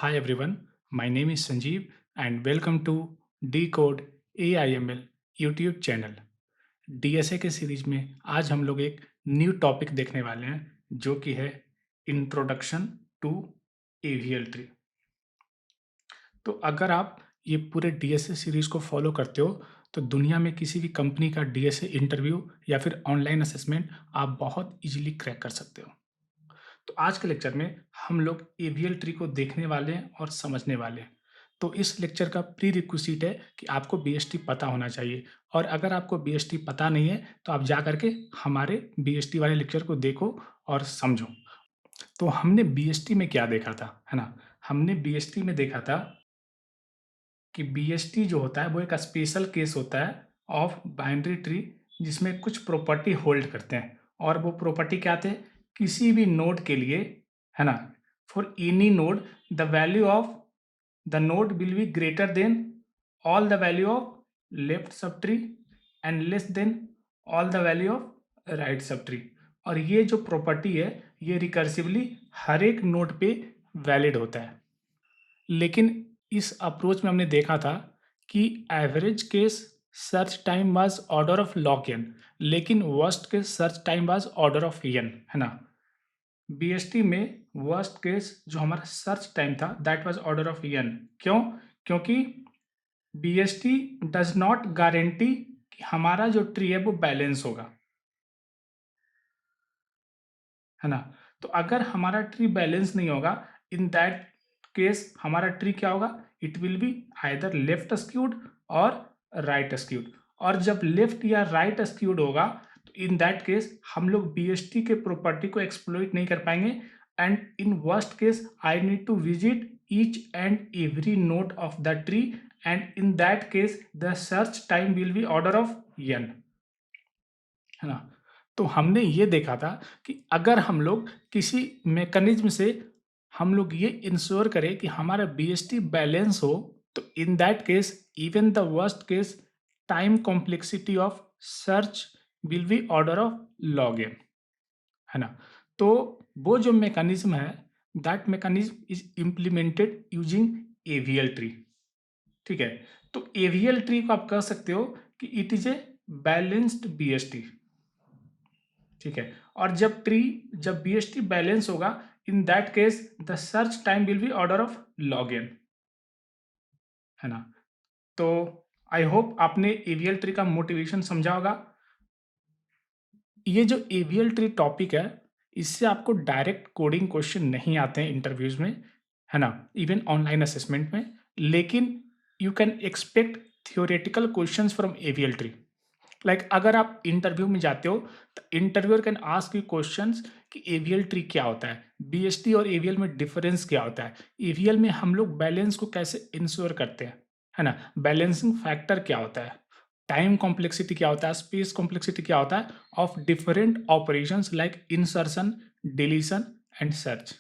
Hi everyone, my name is Sanjeev and welcome to Decode AIML YouTube channel. DSA के series में आज हम लोग एक न्यू टॉपिक देखने वाले हैं जो कि है इंट्रोडक्शन टू एवीएल ट्री। तो अगर आप ये पूरे डीएसए सीरीज को फॉलो करते हो तो दुनिया में किसी भी कंपनी का डीएसए इंटरव्यू या फिर ऑनलाइन असेसमेंट आप बहुत इजीली क्रैक कर सकते हो। तो आज के लेक्चर में हम लोग एवीएल ट्री को देखने वाले हैं और समझने वाले हैं। तो इस लेक्चर का प्री रिक्विजिट है कि आपको बीएसटी पता होना चाहिए, और अगर आपको बीएसटी पता नहीं है तो आप जा करके हमारे बीएसटी वाले लेक्चर को देखो और समझो। तो हमने बीएसटी में क्या देखा था, है ना? हमने बीएसटी में देखा था कि बीएसटी जो होता है वो एक स्पेशल केस होता है ऑफ बाइनरी ट्री, जिसमें कुछ प्रॉपर्टी होल्ड करते हैं। और वो प्रॉपर्टी क्या थे? किसी भी नोड के लिए, है ना, for any node the value of the node will be greater than all the value of left sub tree and less than all the value of right sub tree. और ये जो प्रॉपर्टी है ये recursively हर एक node पे valid होता है। लेकिन इस अप्रोच में हमने देखा था कि average case search time was order of log n, लेकिन worst case search time was order of n, है ना? बीएसटी में वर्स्ट केस जो हमारा सर्च टाइम था that was order of n. क्यों? क्योंकि बीएसटी डज नॉट गारंटी कि हमारा जो ट्री है वो बैलेंस होगा, है ना? तो अगर हमारा ट्री बैलेंस नहीं होगा, इन दैट केस हमारा ट्री क्या होगा? It will be either left skewed और राइट स्क्यूड। और जब लेफ्ट या राइट स्क्यूड होगा तो इन दैट केस हम लोग बीएसटी के प्रॉपर्टी को एक्सप्लॉइट नहीं कर पाएंगे। And in worst case I need to visit each and every node of the tree, and in that case the search time will be order of n, है ना? तो हमने ये देखा था कि अगर हम लोग किसी मैकेनिज्म से हम लोग ये इंश्योर करें कि हमारा बीएसटी बैलेंस हो, तो in that case even the worst case time complexity of search will be order of log N, है ना? तो वो जो मैकेनिज्म है that mechanism is implemented using AVL tree. ठीक है? तो एवीएल ट्री को आप कह सकते हो कि it is a balanced BST. ठीक है? और जब बीएसटी बैलेंस होगा, in that case the search time will be order of log N, है ना? तो आई होप आपने एवीएल ट्री का मोटिवेशन समझा होगा। ये जो एवीएल ट्री टॉपिक है इससे आपको डायरेक्ट कोडिंग क्वेश्चन नहीं आते हैं इंटरव्यूज में, है ना, इवन ऑनलाइन असेसमेंट में। लेकिन you can expect theoretical questions from AVL tree. Like अगर आप इंटरव्यू में जाते हो तो interviewer can ask you questions कि एवीएल ट्री क्या होता है, बीएसटी और एवीएल में डिफरेंस क्या होता है, एवीएल में हम लोग बैलेंस को कैसे इंश्योर करते हैं, है ना, बैलेंसिंग फैक्टर क्या होता है, टाइम कॉम्प्लेक्सिटी क्या होता है, स्पेस कॉम्प्लेक्सिटी क्या होता है of different operations like insertion, deletion and search.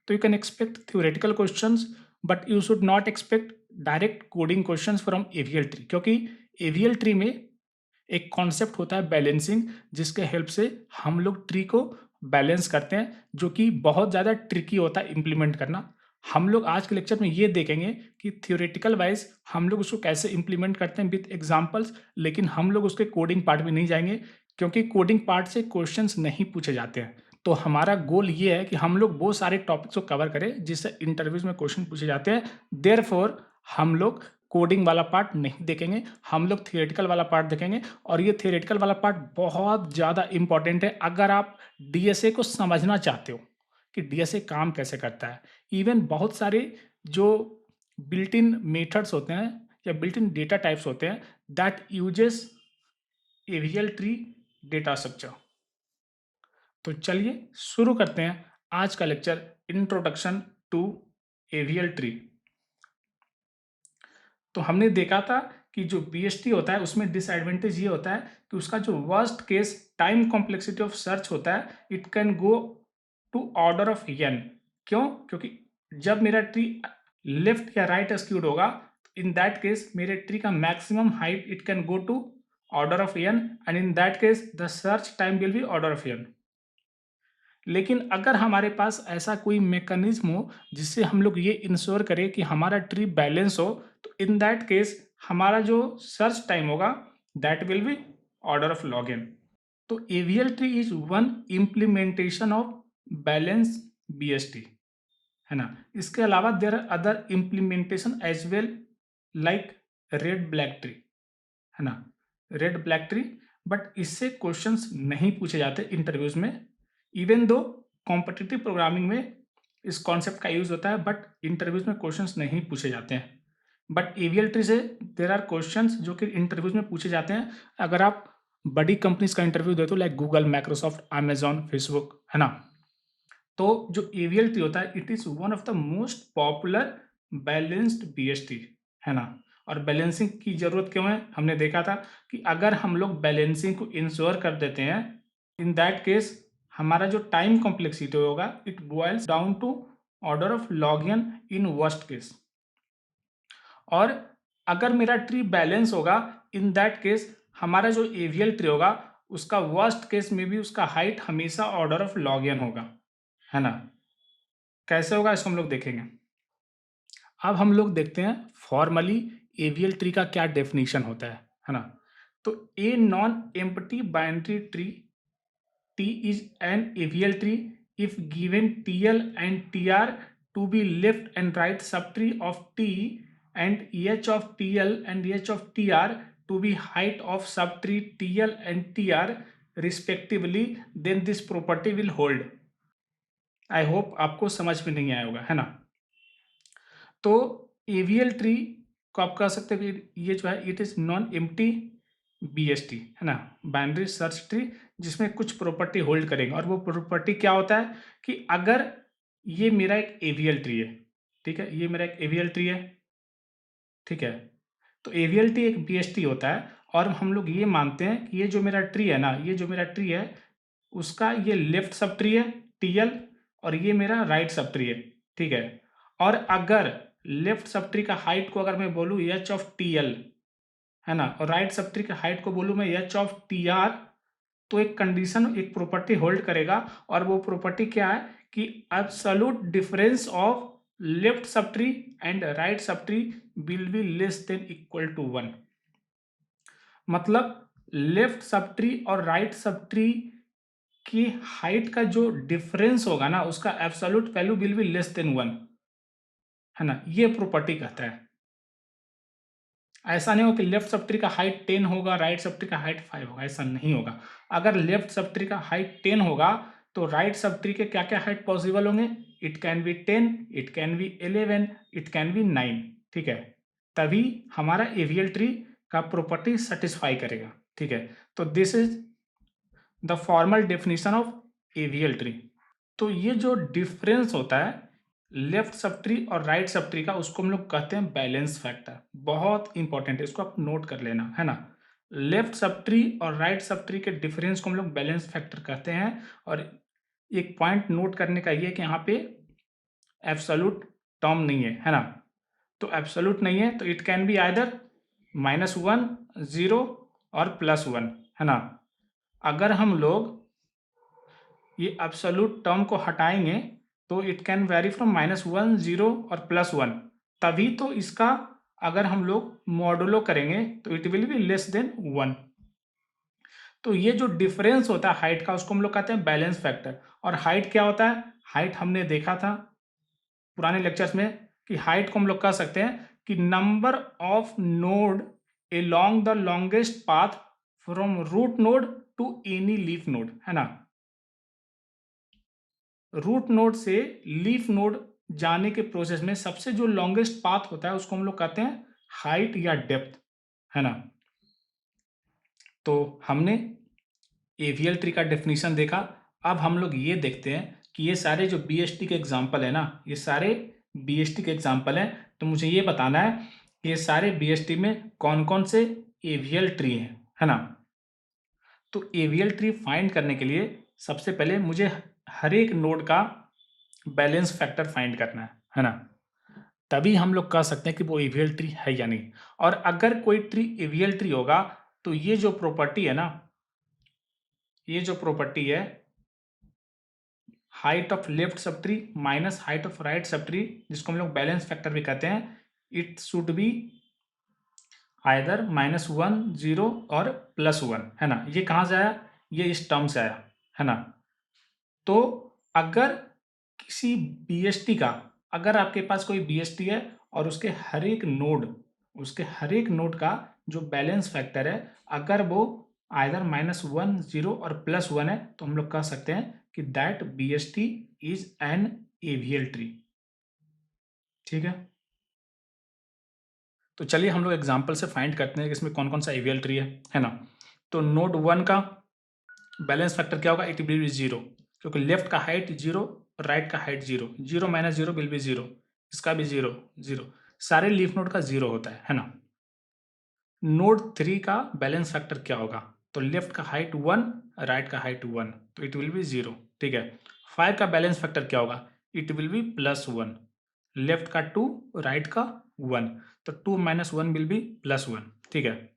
तो you can expect theoretical questions, but you should not expect direct coding questions from AVL tree, क्योंकि एवीएल ट्री में एक कॉन्सेप्ट होता है बैलेंसिंग, जिसके हेल्प से हम लोग ट्री को बैलेंस करते हैं, जो कि बहुत ज़्यादा ट्रिकी होता है इम्प्लीमेंट करना। हम लोग आज के लेक्चर में ये देखेंगे कि थियोरेटिकल वाइज हम लोग उसको कैसे इम्प्लीमेंट करते हैं विथ एग्जांपल्स, लेकिन हम लोग उसके कोडिंग पार्ट में नहीं जाएंगे, क्योंकि कोडिंग पार्ट से क्वेश्चंस नहीं पूछे जाते हैं। तो हमारा गोल ये है कि हम लोग वो सारे टॉपिक्स को कवर करें जिससे इंटरव्यूज में क्वेश्चन पूछे जाते हैं। देयरफॉर हम लोग कोडिंग वाला पार्ट नहीं देखेंगे, हम लोग थियोरेटिकल वाला पार्ट देखेंगे। और ये थियोरेटिकल वाला पार्ट बहुत ज़्यादा इंपॉर्टेंट है अगर आप डीएसए को समझना चाहते हो कि डीएसए काम कैसे करता है। इवन बहुत सारे जो बिल्ट इन मेथड्स होते हैं या बिल्ट इन डेटा टाइप्स होते हैं that uses AVL tree data structure. तो चलिए शुरू करते हैं आज का lecture, introduction to AVL tree. तो हमने देखा था कि जो बीएसटी होता है उसमें डिसएडवांटेज ये होता है कि उसका जो worst case time complexity of search होता है it can go to order of n. क्यों? क्योंकि जब मेरा ट्री लेफ्ट या राइट स्क्यूड होगा, इन दैट केस मेरे ट्री का maximum height it can go to order of n, and in that case the search time will be order of n. लेकिन अगर हमारे पास ऐसा कोई मैकेनिज्म हो जिससे हम लोग ये इंश्योर करें कि हमारा ट्री बैलेंस हो, तो इन दैट केस हमारा जो सर्च टाइम होगा that will be order of log n. तो AVL tree is one implementation of balance BST, है ना। इसके अलावा there are other implementation as well, like red black tree, है ना, रेड ब्लैक ट्री। बट इससे questions नहीं पूछे जाते इंटरव्यूज में, इवन दो कॉम्पिटिटिव प्रोग्रामिंग में इस कॉन्सेप्ट का यूज होता है, बट इंटरव्यूज में क्वेश्चंस नहीं पूछे जाते हैं। बट एवीएल ट्री से देर आर क्वेश्चंस जो कि इंटरव्यूज में पूछे जाते हैं। अगर आप बड़ी कंपनीज का इंटरव्यू देते हो like Google, Microsoft, Amazon, Facebook, है ना, तो जो एवीएल ट्री होता है it is one of the most popular balanced BST, है ना। और बैलेंसिंग की जरूरत क्यों है, हमने देखा था कि अगर हम लोग बैलेंसिंग को इंश्योर कर देते हैं, इन दैट केस हमारा जो टाइम कॉम्प्लेक्सिटी होगा it boils down to order of log N in worst case. और अगर मेरा ट्री बैलेंस होगा, इन दैट केस हमारा जो एवीएल ट्री होगा उसका वर्स्ट केस में भी उसका हाइट हमेशा ऑर्डर ऑफ लॉग एन होगा, है ना। कैसे होगा इसको हम लोग देखेंगे। अब हम लोग देखते हैं फॉर्मली एवीएल ट्री का क्या डेफिनेशन होता है ना। तो a non empty binary tree T is an AVL tree if given TL and TR to be left and right subtree of T and H of TL and H of TR to be height of subtree TL and TR respectively, then this property will hold. I hope आपको समझ में नहीं आया होगा, है ना। तो AVL tree को आप कह सकते हैं कि ये जो है it is non empty BST, है ना, बाइनरी सर्च ट्री, जिसमें कुछ प्रॉपर्टी होल्ड करेंगे। और वो प्रॉपर्टी क्या होता है कि अगर ये मेरा एक एवीएल ट्री है, ठीक है, ये मेरा एक एवीएल ट्री है, ठीक है, तो एवीएल ट्री एक बीएसटी होता है। और हम लोग ये मानते हैं कि ये जो मेरा ट्री है ना, ये जो मेरा ट्री है उसका ये लेफ्ट सब ट्री है टीएल, और ये मेरा राइट सब ट्री है, ठीक है। और अगर लेफ्ट सब ट्री का हाइट को अगर मैं बोलूँ एच ऑफ टीएल, है ना, और राइट सब ट्री का हाइट को बोलूँ मैं एच ऑफ टीआर, तो एक कंडीशन, एक प्रॉपर्टी होल्ड करेगा। और वो प्रॉपर्टी क्या है कि absolute difference of left sub tree and right sub tree will be less than equal to 1। मतलब लेफ्ट सब ट्री और राइट सब ट्री की हाइट का जो डिफरेंस होगा ना उसका absolute value will be less then 1, है ना, ये प्रॉपर्टी कहता है। ऐसा नहीं होगा कि लेफ्ट सब ट्री का हाइट 10 होगा, राइट सब ट्री का हाइट 5 होगा, ऐसा नहीं होगा। अगर लेफ्ट सब ट्री का हाइट 10 होगा तो राइट सब ट्री के क्या क्या हाइट पॉसिबल होंगे, it can B 10, it can B 11, it can B 9, ठीक है। तभी हमारा एवीएल ट्री का प्रॉपर्टी सेटिस्फाई करेगा, ठीक है। तो this is the formal definition of AVL tree. तो ये जो डिफरेंस होता है लेफ्ट सब ट्री और राइट सब ट्री का, उसको हम लोग कहते हैं बैलेंस फैक्टर। बहुत इंपॉर्टेंट है, इसको आप नोट कर लेना, है ना। लेफ्ट सब ट्री और राइट सब ट्री के डिफरेंस को हम लोग बैलेंस फैक्टर कहते हैं। और एक पॉइंट नोट करने का ये है कि यहाँ पे एब्सोल्यूट टर्म नहीं है ना। तो एब्सोल्यूट नहीं है तो इट कैन बी आइदर -1, 0 और +1, है ना। अगर हम लोग ये एब्सोल्यूट टर्म को हटाएंगे तो इट कैन वेरी फ्रॉम -1, 0 और +1। तभी तो इसका अगर हम लोग मॉडुलो करेंगे तो it will be less then 1। तो ये जो डिफरेंस होता है हाइट का उसको हम लोग कहते हैं बैलेंस फैक्टर। और हाइट क्या होता है, हाइट हमने देखा था पुराने लेक्चर्स में कि हाइट को हम लोग कह सकते हैं कि number of node along the longest path from root node to any leaf node, है ना। रूट नोड से लीफ नोड जाने के प्रोसेस में सबसे जो लॉन्गेस्ट पाथ होता है उसको हम लोग कहते हैं हाइट या डेप्थ, है ना। तो हमने एवीएल ट्री का डेफिनेशन देखा। अब हम लोग ये देखते हैं कि ये सारे जो बीएसटी के एग्जाम्पल है ना, ये सारे बीएसटी के एग्जाम्पल हैं। तो मुझे ये बताना है कि ये सारे बीएसटी में कौन कौन से एवीएल ट्री हैं, है ना। तो एवीएल ट्री फाइंड करने के लिए सबसे पहले मुझे हर एक नोड का बैलेंस फैक्टर फाइंड करना है ना। तभी हम लोग कह सकते हैं कि वो एवीएल ट्री है या नहीं। और अगर कोई ट्री एवीएल ट्री होगा तो ये जो प्रॉपर्टी है ना, ये जो प्रॉपर्टी है height of left sub tree minus height of right sub tree, जिसको हम लोग बैलेंस फैक्टर भी कहते हैं, इट शुड बी आइदर -1 0 और +1, है ना। ये कहाँ से आया, ये इस टर्म से आया, है ना। तो अगर किसी बीएसटी का, अगर आपके पास कोई बीएसटी है और उसके हर एक नोड का जो बैलेंस फैक्टर है, अगर वो आइदर -1 0 और +1 है, तो हम लोग कह सकते हैं कि that BST is an AVL tree. ठीक है, तो चलिए हम लोग एग्जांपल से फाइंड करते हैं कि इसमें कौन कौन सा एवीएल ट्री है ना। तो नोड 1 का बैलेंस फैक्टर क्या होगा, इट विल बी 0, क्योंकि लेफ्ट का हाइट 0, राइट का हाइट 0, 0 - 0 विल बी 0, इसका भी 0 0, सारे लीफ नोड का 0 होता है ना। नोड 3 का बैलेंस फैक्टर क्या होगा, तो लेफ्ट का हाइट 1, राइट का हाइट 1, तो इट विल बी 0। ठीक है, 5 का बैलेंस फैक्टर क्या होगा, इट विल बी +1, लेफ्ट का 2, राइट का 1, तो 2 - 1 विल बी +1। ठीक है,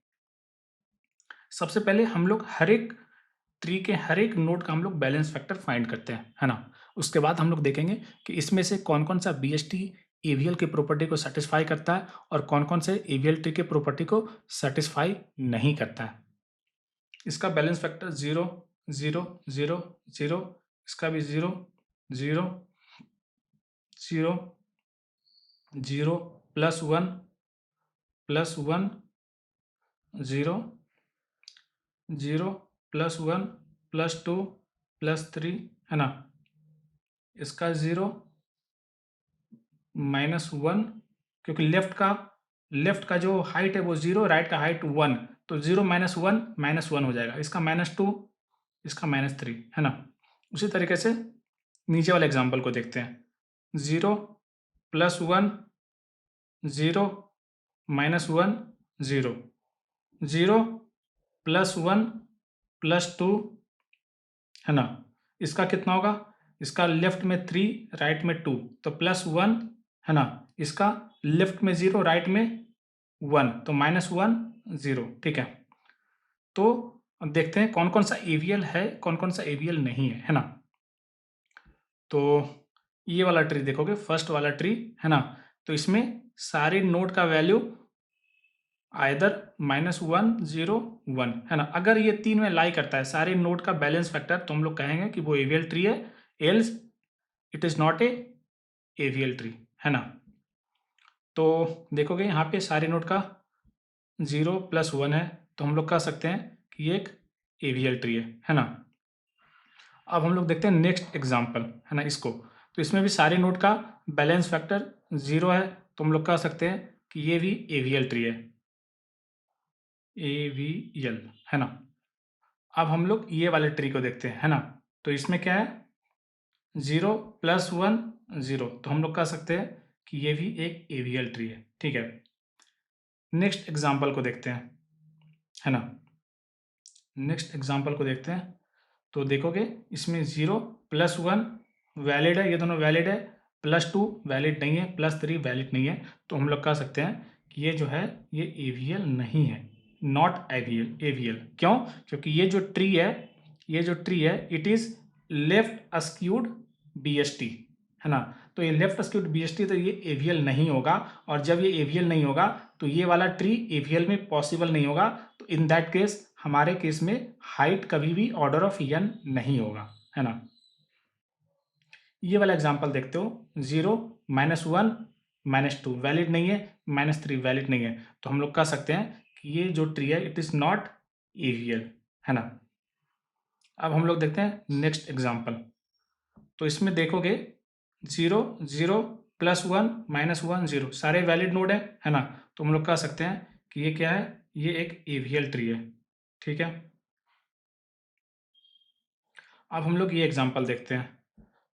सबसे पहले हम लोग हर एक ट्री के हर एक नोड का हम लोग बैलेंस फैक्टर फाइंड करते हैं, है ना। उसके बाद हम लोग देखेंगे कि इसमें से कौन कौन सा बीएसटी एवीएल की प्रॉपर्टी को सेटिस्फाई करता है और कौन कौन से एवीएल ट्री के प्रॉपर्टी को सेटिस्फाई नहीं करता है। इसका बैलेंस फैक्टर 0 0 0 0, इसका भी 0 0 0 0 +1 +1 0 0 +1 +2 +3, है ना। इसका 0 -1, क्योंकि लेफ्ट का जो हाइट है वो 0, राइट का हाइट 1, तो 0 - 1 -1 हो जाएगा, इसका -2, इसका -3, है ना। उसी तरीके से नीचे वाले एग्जाम्पल को देखते हैं, 0 +1 0 -1 0 0 +1 +2, है ना। इसका कितना होगा, इसका लेफ्ट में 3, राइट में 2, तो +1, है ना। इसका लेफ्ट में 0, राइट में 1, तो -1 0। ठीक है, तो अब देखते हैं कौन कौन सा एवीएल है, कौन कौन सा एवीएल नहीं है ना। तो ये वाला ट्री देखोगे, फर्स्ट वाला ट्री, है ना, तो इसमें सारे नोड का वैल्यू आइदर -1 0 1, है ना। अगर ये 3 में लाई करता है सारे नोड का बैलेंस फैक्टर, तो हम लोग कहेंगे कि वो एवीएल ट्री है, else it is not a AVL tree, है ना। तो देखोगे यहाँ पे सारे नोड का 0 + 1 है, तो हम लोग कह सकते हैं कि ये एक एवीएल ट्री है ना। अब हम लोग देखते हैं नेक्स्ट एग्जाम्पल, है ना, इसको। तो इसमें भी सारे नोड का बैलेंस फैक्टर 0 है, तो हम लोग कह सकते हैं कि ये भी एवीएल ट्री है, एवीएल, है ना। अब हम लोग ये वाले ट्री को देखते हैं, है ना। तो इसमें क्या है, 0 +1 0, तो हम लोग कह सकते हैं कि ये भी एक एवीएल ट्री है। ठीक है, नेक्स्ट एग्जाम्पल को देखते हैं, है ना। नेक्स्ट एग्जाम्पल को देखते हैं, तो देखोगे इसमें 0 +1 वैलिड है, ये दोनों वैलिड है, +2 वैलिड नहीं है, +3 वैलिड नहीं है, तो हम लोग कह सकते हैं कि ये जो है ये एवीएल नहीं है, नॉट एवीएल। एवीएल क्यों, क्योंकि ये जो ट्री है it is left skewed BST, है ना। तो ये लेफ्ट अस्क्यूड बीएसटी, तो ये एवीएल नहीं होगा, और जब ये एवीएल नहीं होगा तो ये वाला ट्री एवीएल में पॉसिबल नहीं होगा। तो इन दैट केस हमारे केस में हाइट कभी भी ऑर्डर ऑफ n नहीं होगा, है ना। ये वाला एग्जांपल देखते हो, 0 -1 -2 वैलिड नहीं है, -3 वैलिड नहीं है, तो हम लोग कह सकते हैं कि ये जो ट्री है इट इज नॉट एवीएल, है ना। अब हम लोग देखते हैं नेक्स्ट एग्जांपल। तो इसमें देखोगे 0 0 +1 -1 0 सारे वैलिड नोड है ना। तो हम लोग कह सकते हैं कि ये क्या है, ये एक एवीएल ट्री है। ठीक है, अब हम लोग ये एग्जांपल देखते हैं।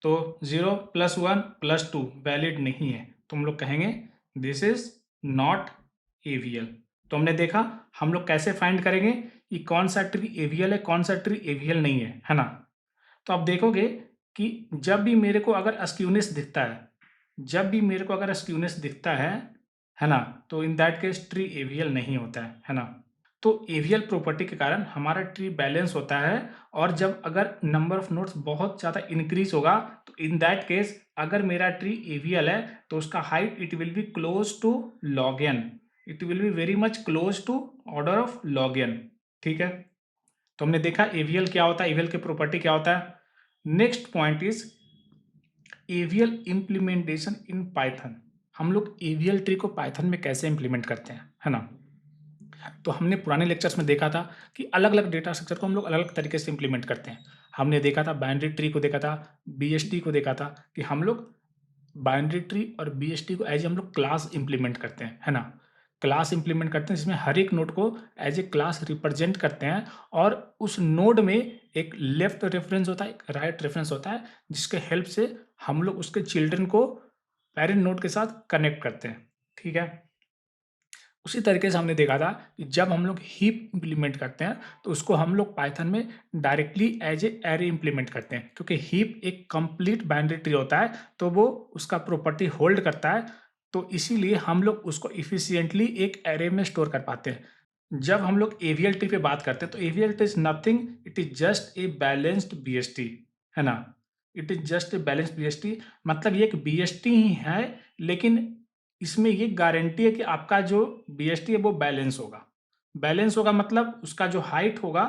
तो 0 +1 +2 वैलिड नहीं है, तो हम लोग कहेंगे दिस इज नॉट एवीएल। तो हमने देखा हम लोग कैसे फाइंड करेंगे कि कौन सा ट्री एवीएल है, कौन सा ट्री एवीएल नहीं है ना। तो आप देखोगे कि जब भी मेरे को अगर अस्क्यूनेस दिखता है, जब भी मेरे को अगर अस्क्यूनेस दिखता है ना, तो in that case tree AVL नहीं होता है ना। तो एवीएल प्रॉपर्टी के कारण हमारा ट्री बैलेंस होता है, और जब अगर नंबर ऑफ नोड्स बहुत ज़्यादा इंक्रीज होगा तो इन दैट केस अगर मेरा ट्री एवीएल है तो उसका height it will be close to log n, it will be very much close to order of log N. ठीक है, तो हमने देखा एवीएल क्या होता है, एवीएल की प्रॉपर्टी क्या होता है। Next point is AVL implementation in Python. हम लोग एवीएल ट्री को पाइथन में कैसे इम्प्लीमेंट करते हैं, है ना। तो हमने पुराने लेक्चर्स में देखा था कि अलग अलग डेटा स्ट्रक्चर को हम लोग अलग अलग तरीके से इंप्लीमेंट करते हैं। हमने देखा था बाइनरी ट्री को, देखा था बीएसटी को, देखा था कि हम लोग बाइनरी ट्री और बीएसटी को एज हम लोग क्लास इंप्लीमेंट करते हैं, है ना। क्लास इंप्लीमेंट करते हैं जिसमें हर एक नोड को एज ए क्लास रिप्रेजेंट करते हैं, और उस नोड में एक लेफ्ट रेफरेंस होता है, एक राइट रेफरेंस होता है, जिसके हेल्प से हम लोग उसके चिल्ड्रन को पेरेंट नोड के साथ कनेक्ट करते हैं। ठीक है, उसी तरीके से हमने देखा था कि जब हम लोग हीप इंप्लीमेंट करते हैं तो उसको हम लोग पाइथन में directly as a array implement करते हैं, क्योंकि हीप एक कंप्लीट बाइनरी ट्री होता है तो वो उसका प्रॉपर्टी होल्ड करता है, तो इसीलिए हम लोग उसको इफिशियंटली एक एरे में स्टोर कर पाते हैं। जब हम लोग एवीएल ट्री पे बात करते हैं तो AVL tree is nothing, it is just A balanced BST, है ना। It is just A balanced BST, मतलब ये एक बीएसटी ही है, लेकिन इसमें ये गारंटी है कि आपका जो बीएसटी है वो बैलेंस होगा। बैलेंस होगा मतलब उसका जो हाइट होगा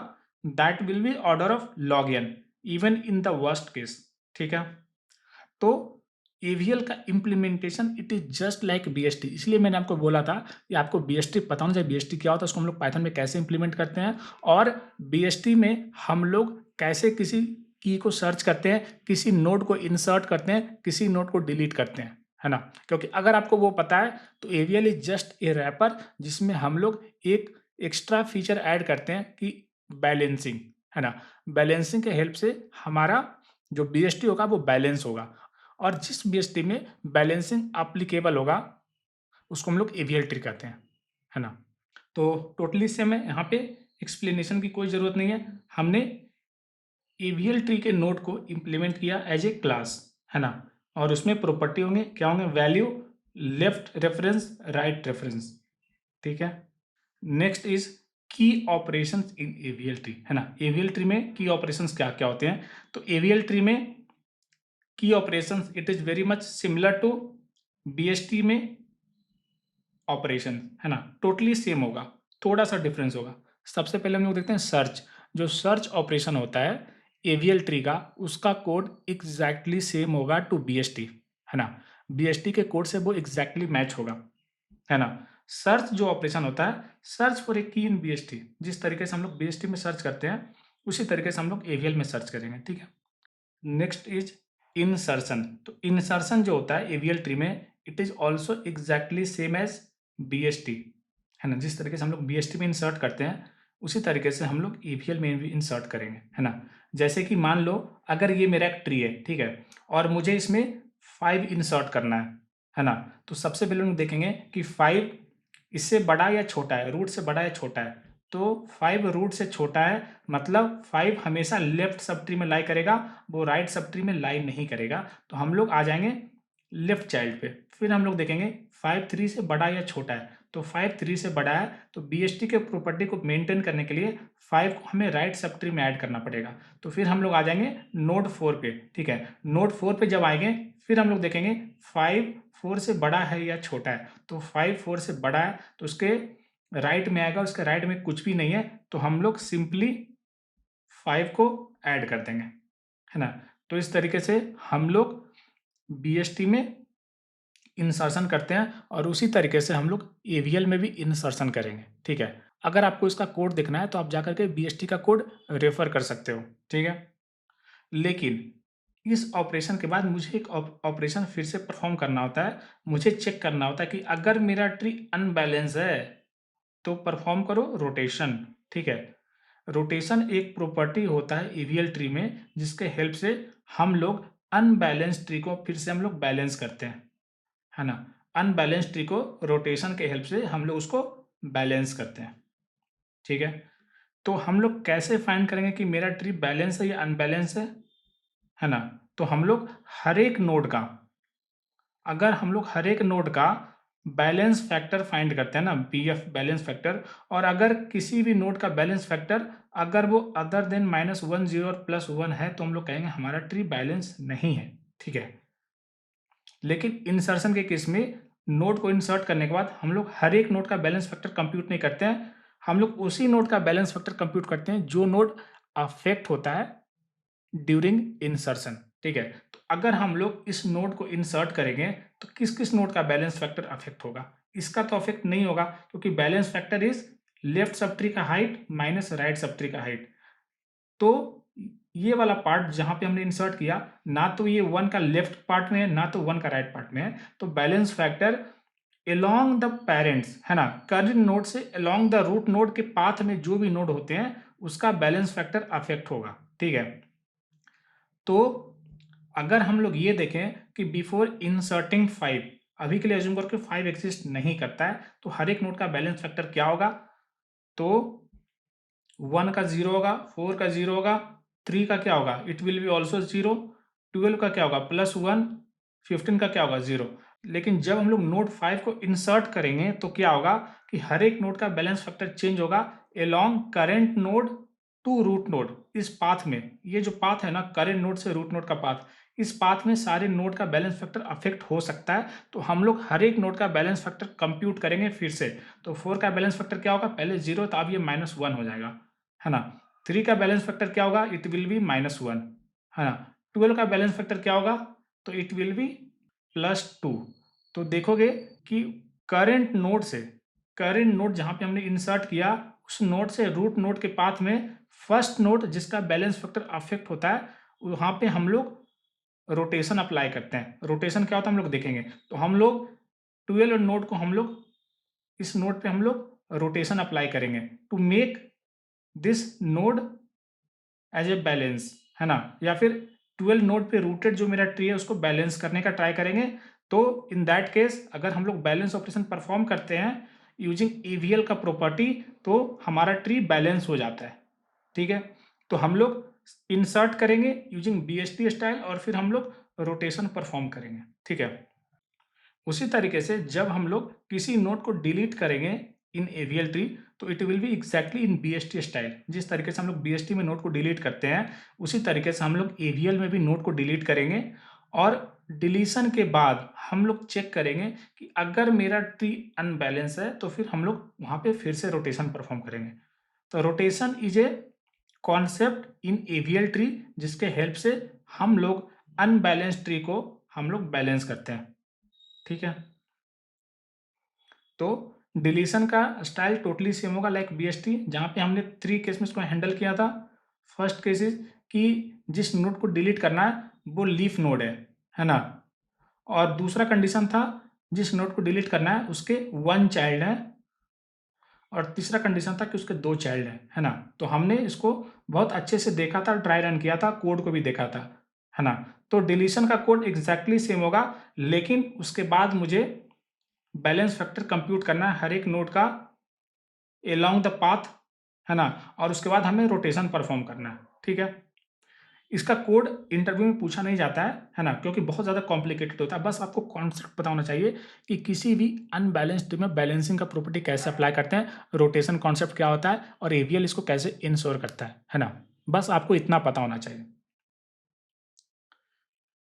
that will be order of log N even in the worst case. ठीक है, तो एवीएल का implementation it is just like BST, इसलिए मैंने आपको बोला था कि आपको बीएसटी पता होना चाहिए, बीएसटी क्या होता है, उसको हम लोग पाइथन में कैसे इंप्लीमेंट करते हैं, और बीएसटी में हम लोग कैसे किसी की को सर्च करते हैं, किसी नोड को इंसर्ट करते हैं, किसी नोड को डिलीट करते हैं, है ना। क्योंकि अगर आपको वो पता है तो AVL is just a wrapper जिसमें हम लोग एक एक्स्ट्रा फीचर ऐड करते हैं कि बैलेंसिंग, है ना। बैलेंसिंग के हेल्प से हमारा जो बीएसटी होगा वो बैलेंस होगा, और जिस बीएसटी में बैलेंसिंग एप्लीकेबल होगा उसको हम लोग एवीएल ट्री कहते हैं, है ना। तो टोटली से मैं यहाँ पे एक्सप्लेनेशन की कोई ज़रूरत नहीं है, हमने एवीएल ट्री के नोड को इम्प्लीमेंट किया एज ए क्लास, है ना, और उसमें प्रॉपर्टी होंगे, क्या होंगे, value, left reference, right reference. ठीक है, नेक्स्ट इज की ऑपरेशंस इन एवीएल ट्री, है ना। एवीएल ट्री में की ऑपरेशंस क्या क्या होते हैं, तो एवीएल ट्री में की operations it is very much similar to BST में ऑपरेशन, है ना, टोटली सेम होगा, थोड़ा सा डिफरेंस होगा। सबसे पहले हम लोग देखते हैं सर्च। जो सर्च ऑपरेशन होता है एवीएल ट्री का, उसका कोड एग्जैक्टली सेम होगा टू बीएसटी, है ना। बीएसटी के कोड से वो एग्जैक्टली मैच होगा, है ना। सर्च जो ऑपरेशन होता है, सर्च फॉर ए की इन बीएसटी, जिस तरीके से हम लोग बीएसटी में सर्च करते हैं उसी तरीके से हम लोग एवीएल में सर्च करेंगे। ठीक है, नेक्स्ट इज इंसर्शन। तो इंसर्शन जो होता है एवीएल ट्री में it is also exactly same as BST, है ना। जिस तरीके से हम लोग बीएसटी में इंसर्ट करते हैं उसी तरीके से हम लोग एवीएल में भी इंसर्ट करेंगे, है ना। जैसे कि मान लो अगर ये मेरा एक ट्री है, ठीक है, और मुझे इसमें 5 इंसर्ट करना है ना। तो सबसे पहले हम देखेंगे कि 5 इससे बड़ा या छोटा है, रूट से बड़ा या छोटा है। तो 5 रूट से छोटा है, मतलब 5 हमेशा लेफ्ट सब ट्री में लाई करेगा, वो राइट सब ट्री में लाई नहीं करेगा। तो हम लोग आ जाएंगे लेफ्ट चाइल्ड पे, फिर हम लोग देखेंगे 5 3 से बड़ा या छोटा है। तो 5 3 से बड़ा है, तो बीएसटी के प्रॉपर्टी को मेंटेन करने के लिए 5 को हमें राइट सब ट्री में ऐड करना पड़ेगा। तो फिर हम लोग आ जाएंगे नोड 4 पे। ठीक है, नोड 4 पे जब आएंगे फिर हम लोग देखेंगे 5 4 से बड़ा है या छोटा है। तो 5 4 से बड़ा है तो उसके राइट में आएगा, उसके राइट में कुछ भी नहीं है, तो हम लोग सिंपली 5 को ऐड कर देंगे, है ना। तो इस तरीके से हम लोग बीएसटी में इंसर्शन करते हैं, और उसी तरीके से हम लोग एवीएल में भी इंसर्शन करेंगे। ठीक है, अगर आपको इसका कोड देखना है तो आप जाकर के बीएसटी का कोड रेफर कर सकते हो। ठीक है, लेकिन इस ऑपरेशन के बाद मुझे एक ऑपरेशन फिर से परफॉर्म करना होता है। मुझे चेक करना होता है कि अगर मेरा ट्री अनबैलेंस है तो परफॉर्म करो रोटेशन। ठीक है, रोटेशन एक प्रॉपर्टी होता है एवीएल ट्री में जिसके हेल्प से हम लोग अनबैलेंस ट्री को फिर से हम लोग बैलेंस करते हैं, है ना। अनबैलेंस ट्री को रोटेशन के हेल्प से हम लोग उसको बैलेंस करते हैं। ठीक है, तो हम लोग कैसे फाइंड करेंगे कि मेरा ट्री बैलेंस है या अनबैलेंस है ना। तो हम लोग हर एक नोड का, अगर हम लोग हर एक नोड का बैलेंस फैक्टर फाइंड करते हैं ना, BF बैलेंस फैक्टर। और अगर किसी भी नोड का बैलेंस फैक्टर अगर वो अदर देन -1 0 और +1 है तो हम लोग कहेंगे हमारा ट्री बैलेंस नहीं है, ठीक है। लेकिन इंसर्शन के केस में नोड को इंसर्ट करने के बाद हम लोग हर एक नोड का बैलेंस फैक्टर कंप्यूट नहीं करते हैं, हम लोग उसी नोड का बैलेंस फैक्टर कंप्यूट करते हैं जो नोड अफेक्ट होता है ड्यूरिंग इंसर्शन, ठीक है। तो अगर हम लोग इस नोड को इंसर्ट करेंगे तो किस किस नोड का बैलेंस फैक्टर अफेक्ट होगा? इसका तो अफेक्ट नहीं होगा क्योंकि बैलेंस फैक्टर इज लेफ्ट सब ट्री का हाइट माइनस राइट सब ट्री का हाइट। तो ये वाला पार्ट जहां पे हमने इंसर्ट किया, ना तो ये 1 का लेफ्ट पार्ट में है ना तो 1 का राइट पार्ट में है, तो balance factor along the parents है ना, करंट नोड से अलोंग द रूट नोड के पाथ में जो भी नोड होते हैं उसका बैलेंस फैक्टर अफेक्ट होगा, ठीक है। तो अगर हम लोग ये देखें कि बिफोर इंसर्टिंग 5, अभी के लिए एज्यूम करो कि 5 एग्जिस्ट नहीं करता है, तो हर एक नोड का बैलेंस फैक्टर क्या होगा? तो 1 का 0 होगा, 4 का 0 होगा, 3 का क्या होगा? इट विल बी ऑल्सो 0, 12 का क्या होगा? +1, 15 का क्या होगा? 0। लेकिन जब हम लोग नोड 5 को इंसर्ट करेंगे तो क्या होगा कि हर एक नोड का बैलेंस फैक्टर चेंज होगा along current node to root node. इस पाथ में, ये जो पाथ है ना, करेंट नोड से रूट नोड का पाथ, इस पाथ में सारे नोड का बैलेंस फैक्टर अफेक्ट हो सकता है। तो हम लोग हर एक नोड का बैलेंस फैक्टर कंप्यूट करेंगे फिर से। तो 4 का बैलेंस फैक्टर क्या होगा? पहले 0 था, अब ये -1 हो जाएगा, है ना। 3 का बैलेंस फैक्टर क्या होगा? इट विल बी -1, है ना। 12 का बैलेंस फैक्टर क्या होगा? तो इट विल बी +2। तो देखोगे कि करंट नोड से, करंट नोड जहां पे हमने इंसर्ट किया उस नोड से रूट नोड के पाथ में फर्स्ट नोड जिसका बैलेंस फैक्टर अफेक्ट होता है वहां पे हम लोग रोटेशन अप्लाई करते हैं। रोटेशन क्या होता है हम लोग देखेंगे। तो हम लोग 12 नोड को हम लोग इस नोड पे हम लोग रोटेशन अप्लाई करेंगे to make this node as a balance, है ना। या फिर 12 नोड पे रूटेड जो मेरा ट्री है उसको बैलेंस करने का ट्राई करेंगे। तो इन दैट केस अगर हम लोग बैलेंस ऑपरेशन परफॉर्म करते हैं यूजिंग ईवीएल का प्रॉपर्टी तो हमारा ट्री बैलेंस हो जाता है, ठीक है। तो हम लोग इंसर्ट करेंगे यूजिंग बीएसटी स्टाइल और फिर हम लोग रोटेशन परफॉर्म करेंगे, ठीक है। उसी तरीके से जब हम लोग किसी नोड को डिलीट करेंगे इन एवीएल ट्री तो it will B exactly in BST style. जिस तरीके से हम लोग बीएसटी में नोड को डिलीट करते हैं उसी तरीके से हम लोग एवीएल में भी नोड को डिलीट करेंगे। और डिलीशन के बाद हम लोग चेक करेंगे कि अगर मेरा ट्री अनबैलेंस है तो फिर हम लोग वहां पे फिर से रोटेशन परफॉर्म करेंगे। तो rotation is a concept in AVL tree जिसके हेल्प से हम लोग अनबैलेंस ट्री को हम लोग बैलेंस करते हैं, ठीक है। तो डिलीशन का स्टाइल टोटली सेम होगा लाइक बीएसटी जहाँ पे हमने 3 केस में इसको हैंडल किया था। फर्स्ट केस इज कि जिस नोड को डिलीट करना है वो लीफ नोड है ना। और दूसरा कंडीशन था जिस नोड को डिलीट करना है उसके 1 चाइल्ड है। और तीसरा कंडीशन था कि उसके 2 चाइल्ड है ना। तो हमने इसको बहुत अच्छे से देखा था, ट्राई रन किया था, कोड को भी देखा था, है ना। तो डिलीशन का कोड एग्जैक्टली सेम होगा लेकिन उसके बाद मुझे बैलेंस फैक्टर कंप्यूट करना है हर एक नोड का अलोंग द पाथ, है ना। और उसके बाद हमें रोटेशन परफॉर्म करना है, ठीक है। इसका कोड इंटरव्यू में पूछा नहीं जाता है ना, क्योंकि बहुत ज़्यादा कॉम्प्लिकेटेड होता है। बस आपको कॉन्सेप्ट पता होना चाहिए कि किसी भी अनबैलेंस्ड में बैलेंसिंग का प्रॉपर्टी कैसे अप्लाई करते हैं, रोटेशन कॉन्सेप्ट क्या होता है और एवीएल इसको कैसे इंश्योर करता है ना। बस आपको इतना पता होना चाहिए।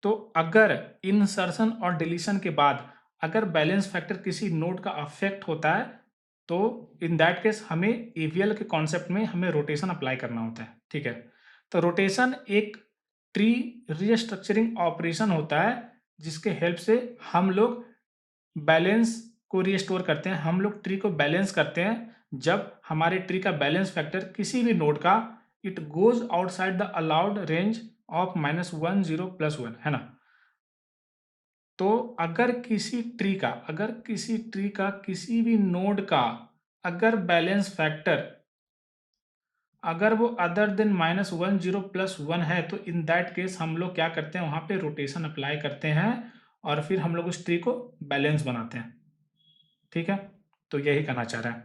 तो अगर इंसर्शन और डिलीशन के बाद अगर बैलेंस फैक्टर किसी नोड का अफेक्ट होता है तो इन दैट केस हमें एवीएल के कॉन्सेप्ट में हमें रोटेशन अप्लाई करना होता है, ठीक है। तो रोटेशन एक ट्री रीस्ट्रक्चरिंग ऑपरेशन होता है जिसके हेल्प से हम लोग बैलेंस को रीस्टोर करते हैं, हम लोग ट्री को बैलेंस करते हैं जब हमारे ट्री का बैलेंस फैक्टर किसी भी नोड का it goes outside the allowed range of -1 0 +1, है ना। तो अगर किसी ट्री का किसी भी नोड का अगर बैलेंस फैक्टर अगर वो अदर देन -1 0 +1 है तो इन दैट केस हम लोग क्या करते हैं वहां पे रोटेशन अप्लाई करते हैं और फिर हम लोग उस ट्री को बैलेंस बनाते हैं, ठीक है। तो यही कहना चाह रहा है।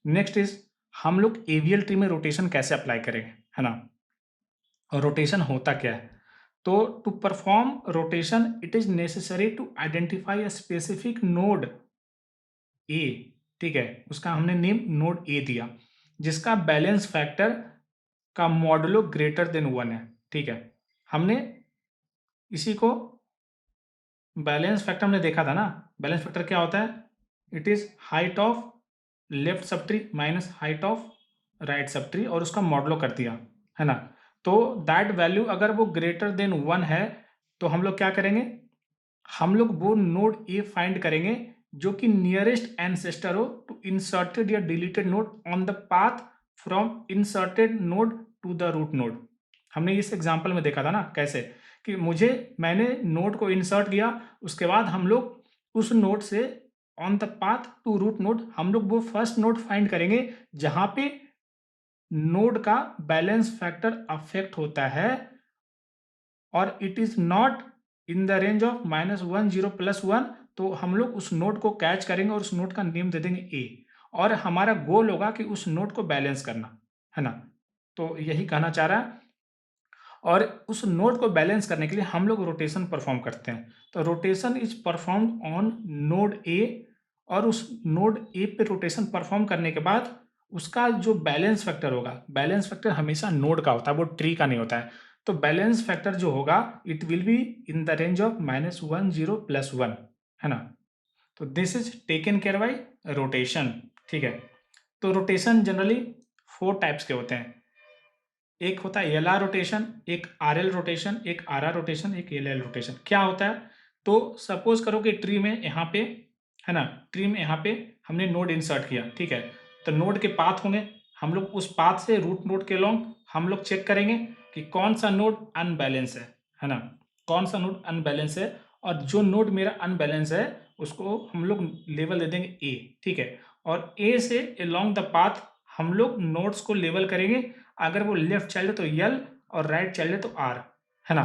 नेक्स्ट इज हम लोग एवीएल ट्री में रोटेशन कैसे अप्लाई करेंगे, है ना। और रोटेशन होता क्या है? तो to perform rotation it is necessary to identify a specific node A, ठीक है, उसका हमने नेम नोड ए दिया, जिसका बैलेंस फैक्टर का मॉडुलो ग्रेटर देन 1 है, ठीक है। हमने इसी को बैलेंस फैक्टर हमने देखा था ना, बैलेंस फैक्टर क्या होता है, it is height of left sub tree minus height of right sub tree और उसका मॉडलो कर दिया, है ना। तो दैट वैल्यू अगर वो ग्रेटर देन 1 है तो हम लोग क्या करेंगे, हम लोग वो नोड ए फाइंड करेंगे जो कि नियरेस्ट एंसेस्टर हो टू इंसर्टेड या deleted node on the path from inserted node to the root node. हमने इस एग्जांपल में देखा था ना कैसे कि मैंने नोड को इंसर्ट किया, उसके बाद हम लोग उस नोड से on the path to root node हम लोग वो फर्स्ट नोड फाइंड करेंगे जहां पे नोड का बैलेंस फैक्टर अफेक्ट होता है और it is not in the range of -1 0 +1, तो हम लोग उस नोड को कैच करेंगे और उस नोड का नेम दे देंगे ए, और हमारा गोल होगा कि उस नोड को बैलेंस करना, है ना। तो यही कहना चाह रहा है, और उस नोड को बैलेंस करने के लिए हम लोग रोटेशन परफॉर्म करते हैं। तो rotation is performed on node A, और उस नोड ए पे रोटेशन परफॉर्म करने के बाद उसका जो बैलेंस फैक्टर होगा, बैलेंस फैक्टर हमेशा नोड का होता है, वो ट्री का नहीं होता है। तो बैलेंस फैक्टर जो होगा it will be in the range of -1 0 +1, है ना। तो this is taken care by rotation, ठीक है। तो रोटेशन जनरली 4 टाइप्स के होते हैं। एक होता है एल आर रोटेशन, एक आर एल रोटेशन, एक आर आर रोटेशन, एक एल एल रोटेशन। क्या होता है, तो सपोज करो कि ट्री में यहाँ पे, है ना, ट्री में यहाँ पे हमने नोड इंसर्ट किया, ठीक है। तो नोड के पाथ होंगे, हम लोग उस पाथ से रूट नोड के लॉन्ग हम लोग चेक करेंगे कि कौन सा नोड अनबैलेंस है ना, कौन सा नोड अनबैलेंस है, और जो नोड मेरा अनबैलेंस है उसको हम लोग लेवल दे देंगे ए, ठीक है। और ए से अलोंग द पाथ हम लोग नोड्स को लेवल करेंगे, अगर वो लेफ्ट चाइल्ड है तो यल और राइट चाइल्ड है तो आर, है ना।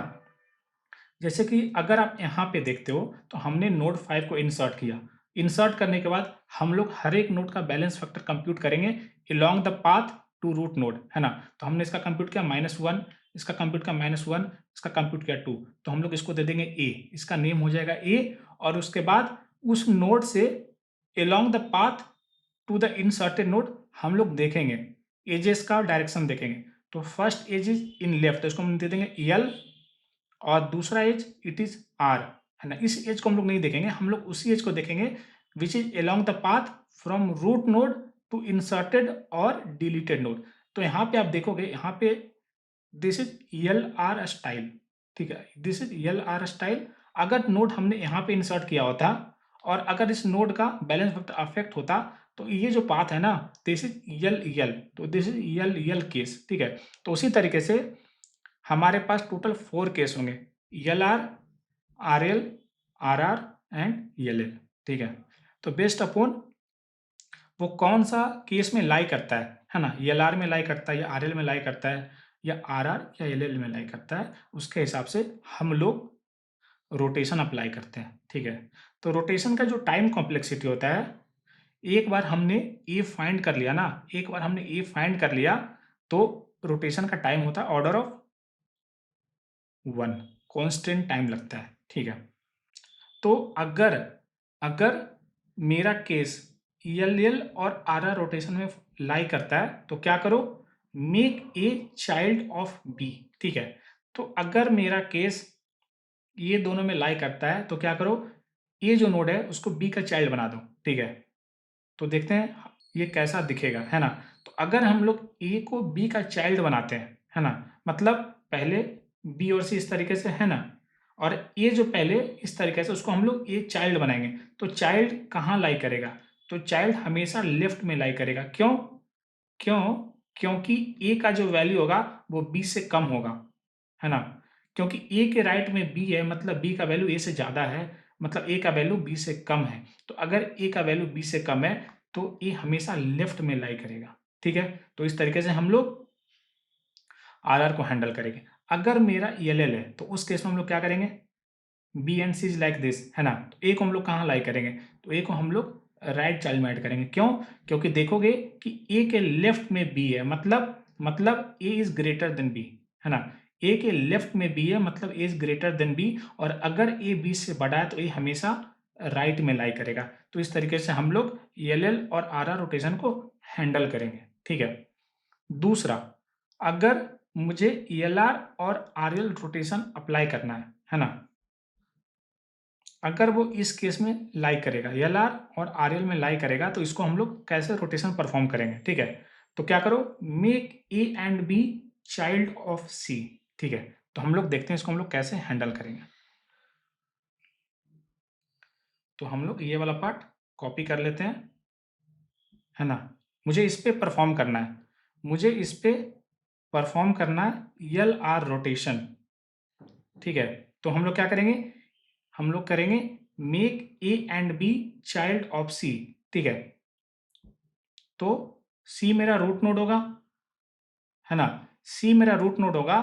जैसे कि अगर आप यहाँ पे देखते हो तो हमने नोड 5 को इंसर्ट किया, इंसर्ट करने के बाद हम लोग हर एक नोड का बैलेंस फैक्टर कंप्यूट करेंगे along the path to root node, है ना। तो हमने इसका कंप्यूट किया -1, इसका कंप्यूट किया -1, इसका कंप्यूट किया 2, तो हम लोग इसको दे देंगे ए, इसका नेम हो जाएगा ए। और उसके बाद उस नोड से along the path to the inserted node हम लोग देखेंगे एजेस का डायरेक्शन देखेंगे। तो first edge is in left, इसको हम दे देंगे यल, और दूसरा एज इट इज आर, है ना। इस एज को हम लोग नहीं देखेंगे, हम लोग उसी एज को देखेंगे which is along the path from root node to inserted और डिलीटेड नोड। तो यहाँ पे आप देखोगे, यहाँ पे this is L R style, ठीक है, this is L R style. अगर नोड हमने यहाँ पे इंसर्ट किया होता और अगर इस नोड का बैलेंस फैक्टर अफेक्ट होता तो ये जो पाथ है ना, दिस इज यल यल, तो this is L L case, ठीक है। तो उसी तरीके से हमारे पास टोटल 4 केस होंगे, L R, R L, R R and L L, ठीक है। तो बेस्ड अपॉन वो कौन सा केस में लाई करता है ना, यल आर में लाई करता है या आर एल में लाई करता है या आर आर या एल एल में लाई करता है, उसके हिसाब से हम लोग रोटेशन अप्लाई करते हैं, ठीक है। तो रोटेशन का जो टाइम कॉम्प्लेक्सिटी होता है, एक बार हमने ए फाइंड कर लिया ना, एक बार हमने ए फाइंड कर लिया तो रोटेशन का टाइम होता है ऑर्डर ऑफ 1, कांस्टेंट टाइम लगता है, ठीक है। तो अगर अगर मेरा केस एल एल और आर आर रोटेशन में लाई करता है तो क्या करो, make A child of B, ठीक है। तो अगर मेरा केस ये दोनों में लाई करता है तो क्या करो, ये जो नोड है उसको बी का चाइल्ड बना दो, ठीक है। तो देखते हैं ये कैसा दिखेगा, है ना। तो अगर हम लोग ए को बी का चाइल्ड बनाते हैं, है ना, मतलब पहले बी और सी इस तरीके से, है ना, और ए जो पहले इस तरीके से उसको हम लोग ए चाइल्ड बनाएंगे, तो चाइल्ड कहाँ लाई करेगा, तो चाइल्ड हमेशा लेफ्ट में लाई करेगा। क्यों क्यों क्योंकि ए का जो वैल्यू होगा वो बी से कम होगा, है ना। क्योंकि ए के राइट में बी है, मतलब बी का वैल्यू ए से ज्यादा है, मतलब ए का वैल्यू बी से कम है। तो अगर ए का वैल्यू बी से कम है तो ए हमेशा लेफ्ट में लाई करेगा, ठीक है। तो इस तरीके से हम लोग आर आर को हैंडल करेंगे। अगर मेरा एल एल है तो उस केस में हम लोग क्या करेंगे, B and C is like this, है ना। तो ए को हम लोग कहाँ लाई करेंगे, तो ए को हम लोग राइट चाइल्ड में ऐड करेंगे। क्यों, क्योंकि देखोगे कि ए के लेफ्ट में बी है, मतलब ए इज ग्रेटर देन बी, है ना। ए के लेफ्ट में बी है मतलब ए इज ग्रेटर देन बी, और अगर ए बी से बड़ा है तो ए हमेशा राइट में लाई करेगा। तो इस तरीके से हम लोग एल एल और आर आर रोटेशन को हैंडल करेंगे। ठीक है। दूसरा, अगर मुझे एल आर और आर एल रोटेशन अप्लाई करना है ना, अगर वो इस केस में लाई करेगा, एल आर और आर एल में लाई करेगा, तो इसको हम लोग कैसे रोटेशन परफॉर्म करेंगे। ठीक है। तो क्या करो, make A and B child of C. ठीक है। तो हम लोग देखते हैं इसको हम लोग कैसे हैंडल करेंगे। तो हम लोग ये वाला पार्ट कॉपी कर लेते हैं, है ना। मुझे इस पे परफॉर्म करना है, मुझे इस पे परफॉर्म करना है एल आर रोटेशन। ठीक है। तो हम लोग क्या करेंगे, हम लोग करेंगे make A and B child of C. ठीक है। तो सी मेरा रूट नोड होगा, है ना। सी मेरा रूट नोड होगा।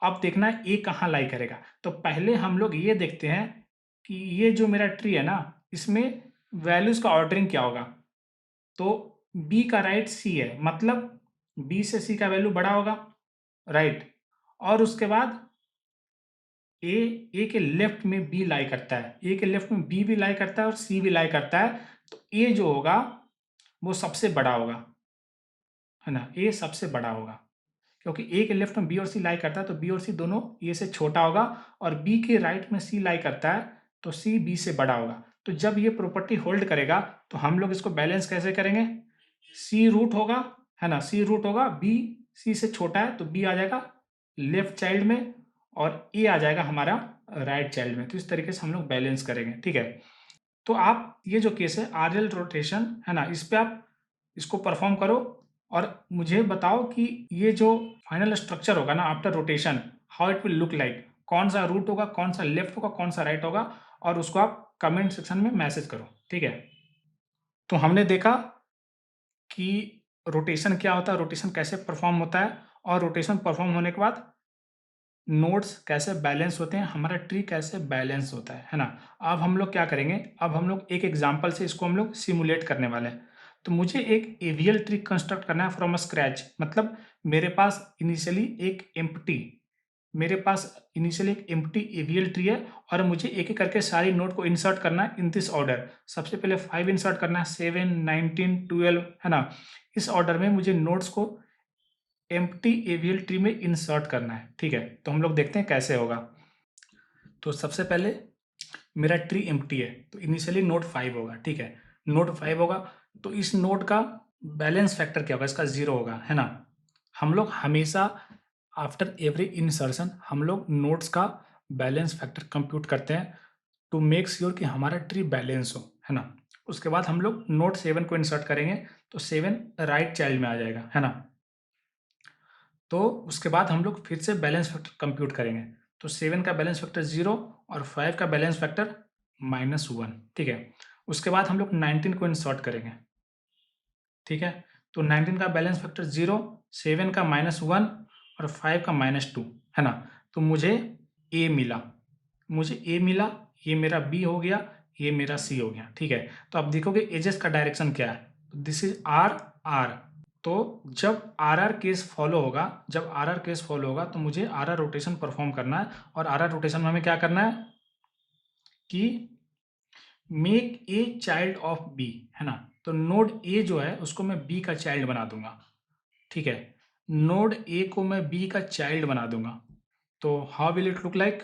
अब देखना है ए कहाँ लाई करेगा। तो पहले हम लोग ये देखते हैं कि ये जो मेरा ट्री है ना, इसमें वैल्यूज का ऑर्डरिंग क्या होगा। तो बी का राइट सी है, मतलब बी से सी का वैल्यू बड़ा होगा, राइट। और उसके बाद ए, ए के लेफ्ट में बी लाई करता है, ए के लेफ्ट में बी भी लाई करता है और सी भी लाई करता है। तो ए जो होगा वो सबसे बड़ा होगा, है ना। ए सबसे बड़ा होगा क्योंकि ए के लेफ्ट में बी और सी लाई करता है, तो बी और सी दोनों ए से छोटा होगा। और बी के राइट में सी लाई करता है, तो सी बी से बड़ा होगा। तो जब ये प्रॉपर्टी होल्ड करेगा तो हम लोग इसको बैलेंस कैसे करेंगे, सी रूट होगा, है ना। सी रूट होगा, बी सी से छोटा है तो बी आ जाएगा लेफ्ट चाइल्ड में और ए आ जाएगा हमारा राइट चाइल्ड में। तो इस तरीके से हम लोग बैलेंस करेंगे। ठीक है। तो आप ये जो केस है आर एल रोटेशन, है ना, इस पे आप इसको परफॉर्म करो और मुझे बताओ कि ये जो फाइनल स्ट्रक्चर होगा ना after rotation, how it will look like, कौन सा रूट होगा, कौन सा लेफ्ट होगा, कौन सा राइट होगा, और उसको आप कमेंट सेक्शन में मैसेज करो। ठीक है। तो हमने देखा कि रोटेशन क्या होता है, रोटेशन कैसे परफॉर्म होता है, और रोटेशन परफॉर्म होने के बाद नोड्स कैसे बैलेंस होते हैं, हमारा ट्री कैसे बैलेंस होता है ना। अब हम लोग क्या करेंगे, अब हम लोग एक एग्जांपल से इसको हम लोग सिमुलेट करने वाले हैं। तो मुझे एक एवीएल ट्री कंस्ट्रक्ट करना है फ्रॉम अ स्क्रैच, मतलब मेरे पास इनिशियली एक एम्प्टी, मेरे पास इनिशियली एक एम्प्टी एवीएल ट्री है और मुझे एक एक करके सारी नोड को इंसर्ट करना है इन दिस ऑर्डर। सबसे पहले 5 इंसर्ट करना है, 7, 19, 12, है ना। इस ऑर्डर में मुझे नोड्स को एम्प्टी एवीएल ट्री में इंसर्ट करना है। ठीक है। तो हम लोग देखते हैं कैसे होगा। तो सबसे पहले मेरा ट्री एम्प्टी है तो इनिशियली नोड 5 होगा। ठीक है। नोड 5 होगा तो इस नोड का बैलेंस फैक्टर क्या होगा, इसका 0 होगा, है ना। हम लोग हमेशा आफ्टर एवरी इंसर्शन हम लोग नोड्स का बैलेंस फैक्टर कंप्यूट करते हैं टू मेक श्योर कि हमारा ट्री बैलेंस हो, है ना। उसके बाद हम लोग नोड 7 को इंसर्ट करेंगे तो 7 राइट चाइल्ड में आ जाएगा, है ना। तो उसके बाद हम लोग फिर से बैलेंस फैक्टर कंप्यूट करेंगे। तो 7 का बैलेंस फैक्टर 0 और 5 का बैलेंस फैक्टर -1। ठीक है। उसके बाद हम लोग 19 को इंसर्ट करेंगे। ठीक है। तो 19 का बैलेंस फैक्टर 0, 7 का -1 और 5 का -2, है ना। तो मुझे ए मिला, मुझे ए मिला, ये मेरा बी हो गया, ये मेरा सी हो गया। ठीक है। तो अब देखोगे एजेस का डायरेक्शन क्या है, दिस इज आर आर। तो जब आर आर केस फॉलो होगा, जब आर आर केस फॉलो होगा तो मुझे आर आर रोटेशन परफॉर्म करना है। और आर आर रोटेशन में हमें क्या करना है कि make A child of B, है ना। तो नोड ए जो है उसको मैं बी का चाइल्ड बना दूंगा। ठीक है। नोड ए को मैं बी का चाइल्ड बना दूंगा। तो how will it look like,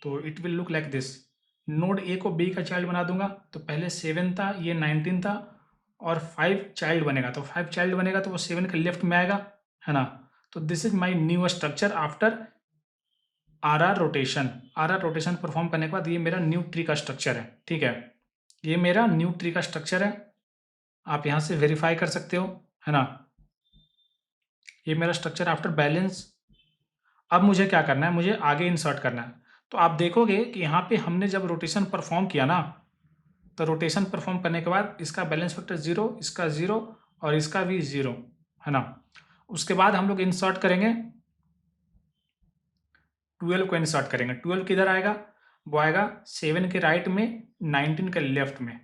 तो it will look like this. Node A को बी का चाइल्ड बना दूंगा तो पहले 7 था, ये 19 था, और 5 चाइल्ड बनेगा। तो 5 चाइल्ड बनेगा तो वो 7 के लेफ्ट में आएगा, है ना। तो this is my new structure after R R rotation. R R rotation perform करने के बाद ये मेरा न्यू ट्री का स्ट्रक्चर है। ठीक है। ये मेरा न्यू ट्री का स्ट्रक्चर है, आप यहाँ से वेरीफाई कर सकते हो, है ना। ये मेरा स्ट्रक्चर आफ्टर बैलेंस। अब मुझे क्या करना है, मुझे आगे इंसर्ट करना है। तो आप देखोगे कि यहाँ पे हमने जब रोटेशन परफॉर्म किया ना, तो रोटेशन परफॉर्म करने के बाद इसका बैलेंस फैक्टर 0, इसका 0 और इसका भी 0, है ना। उसके बाद हम लोग इंसर्ट करेंगे 12 को इंसर्ट करेंगे। 12 किधर आएगा, वो आएगा 7 के राइट में, 19 के लेफ्ट में।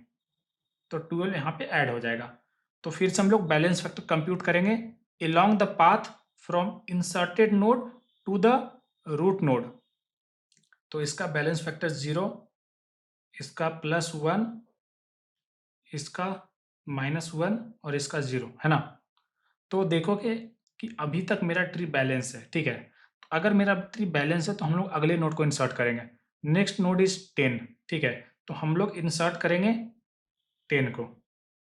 तो 12 यहाँ पे ऐड हो जाएगा। तो फिर से हम लोग बैलेंस फैक्टर कंप्यूट करेंगे along the path from inserted node to the root node, तो इसका बैलेंस फैक्टर 0, इसका +1, इसका -1 और इसका 0, है ना? तो देखोगे कि अभी तक मेरा ट्री बैलेंस है, ठीक है? तो अगर मेरा ट्री बैलेंस है तो हम लोग अगले नोड को इंसर्ट करेंगे। नेक्स्ट नोड इज़ 10, ठीक है? तो हम लोग इंसर्ट करेंगे 10 को,